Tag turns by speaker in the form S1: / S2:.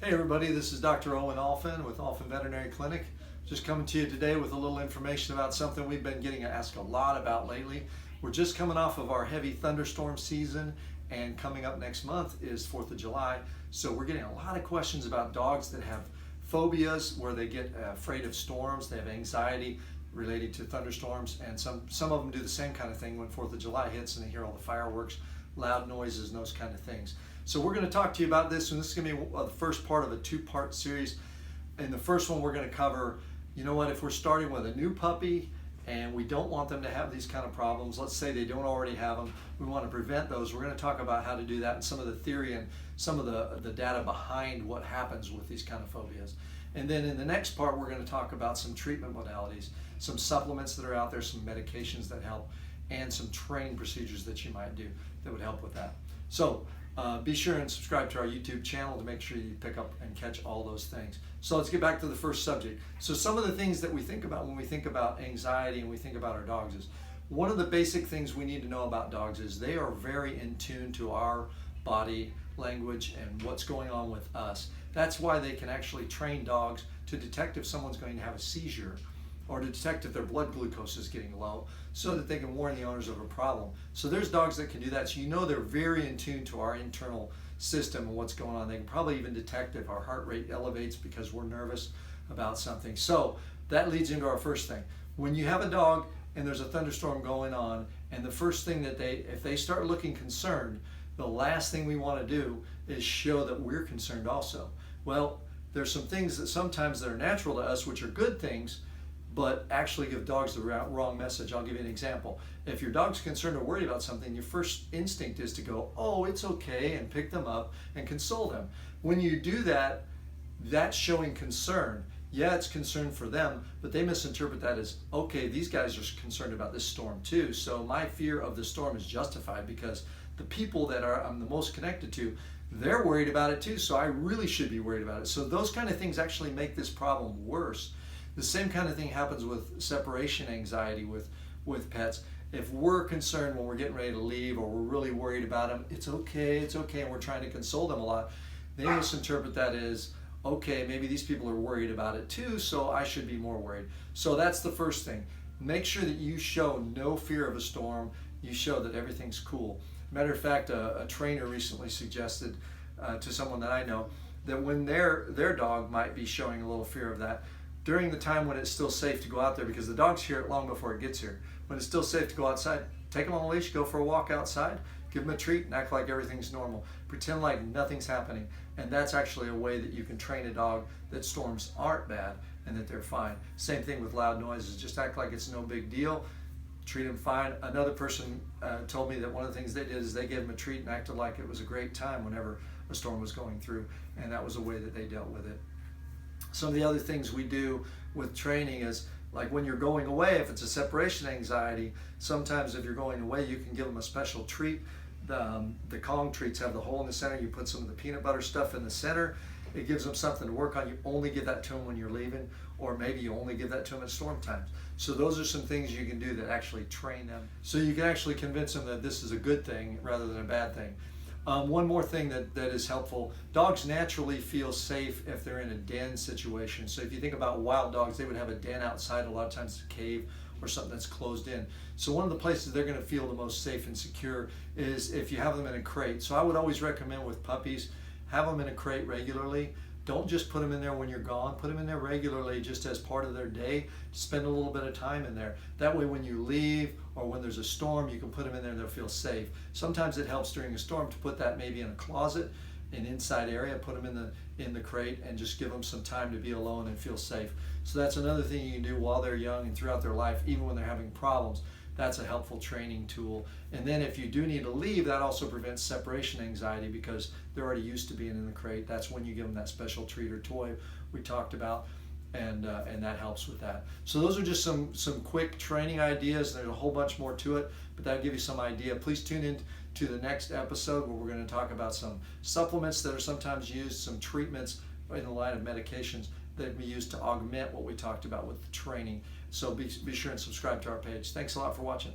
S1: Hey everybody, this is Dr. Owen Alphin with Alphin Veterinary Clinic. Just coming to you today with a little information about something we've been getting asked a lot about lately. We're just coming off of our heavy thunderstorm season, and coming up next month is 4th of July. So we're getting a lot of questions about dogs that have phobias, where they get afraid of storms, they have anxiety related to thunderstorms, and some of them do the same kind of thing when 4th of July hits and they hear all the fireworks, loud noises, and those kind of things. So we're going to talk to you about this, and this is going to be the first part of a two-part series. In the first one, we're going to cover, if we're starting with a new puppy and we don't want them to have these kind of problems, let's say they don't already have them, we want to prevent those. We're going to talk about how to do that and some of the theory and some of the data behind what happens with these kind of phobias. And then in the next part, we're going to talk about some treatment modalities, some supplements that are out there, some medications that help, and some training procedures that you might do that would help with that. So be sure and subscribe to our YouTube channel to make sure you pick up and catch all those things. So let's get back to the first subject. So some of the things that we think about when we think about anxiety and we think about our dogs is, one of the basic things we need to know about dogs is they are very in tune to our body language and what's going on with us. That's why they can actually train dogs to detect if someone's going to have a seizure, or to detect if their blood glucose is getting low, so that they can warn the owners of a problem. So there's dogs that can do that. So they're very in tune to our internal system and what's going on. They can probably even detect if our heart rate elevates because we're nervous about something. So that leads into our first thing. When you have a dog and there's a thunderstorm going on, and the first thing that if they start looking concerned, the last thing we want to do is show that we're concerned also. Well, there's some things that sometimes that are natural to us, which are good things, but actually give dogs the wrong message. I'll give you an example. If your dog's concerned or worried about something, your first instinct is to go, oh, it's okay, and pick them up and console them. When you do that, that's showing concern. Yeah, it's concern for them, but they misinterpret that as, okay, these guys are concerned about this storm too, so my fear of the storm is justified because the people that I'm the most connected to, they're worried about it too, so I really should be worried about it. So those kind of things actually make this problem worse. The same kind of thing happens with separation anxiety with pets. If we're concerned when we're getting ready to leave, or we're really worried about them, it's okay, and we're trying to console them a lot, they misinterpret that as, okay, maybe these people are worried about it too, so I should be more worried. So that's the first thing. Make sure that you show no fear of a storm. You show that everything's cool. Matter of fact, a trainer recently suggested to someone that I know that when their dog might be showing a little fear of that, during the time when it's still safe to go out there, because the dogs hear it long before it gets here, when it's still safe to go outside, take them on a leash, go for a walk outside, give them a treat, and act like everything's normal. Pretend like nothing's happening. And that's actually a way that you can train a dog that storms aren't bad and that they're fine. Same thing with loud noises. Just act like it's no big deal. Treat them fine. Another person told me that one of the things they did is they gave them a treat and acted like it was a great time whenever a storm was going through, and that was a way that they dealt with it. Some of the other things we do with training is, like when you're going away, if it's a separation anxiety, sometimes if you're going away, you can give them a special treat. The Kong treats have the hole in the center. You put some of the peanut butter stuff in the center. It gives them something to work on. You only give that to them when you're leaving, or maybe you only give that to them at storm times. So those are some things you can do that actually train them. So you can actually convince them that this is a good thing rather than a bad thing. One more thing that is helpful, dogs naturally feel safe if they're in a den situation. So if you think about wild dogs, they would have a den outside, a lot of times a cave or something that's closed in. So one of the places they're going to feel the most safe and secure is if you have them in a crate. So I would always recommend with puppies, have them in a crate regularly. Don't just put them in there when you're gone. Put them in there regularly, just as part of their day. Spend a little bit of time in there. That way when you leave or when there's a storm, you can put them in there and they'll feel safe. Sometimes it helps during a storm to put that maybe in a closet, an inside area, put them in the crate, and just give them some time to be alone and feel safe. So that's another thing you can do while they're young and throughout their life, even when they're having problems. That's a helpful training tool. And then if you do need to leave, that also prevents separation anxiety because they're already used to being in the crate. That's when you give them that special treat or toy we talked about, and that helps with that. So those are just some quick training ideas. There's a whole bunch more to it, but that'll give you some idea. Please tune in to the next episode where we're going to talk about some supplements that are sometimes used, some treatments in the line of medications that we use to augment what we talked about with the training. So be sure and subscribe to our page. Thanks a lot for watching.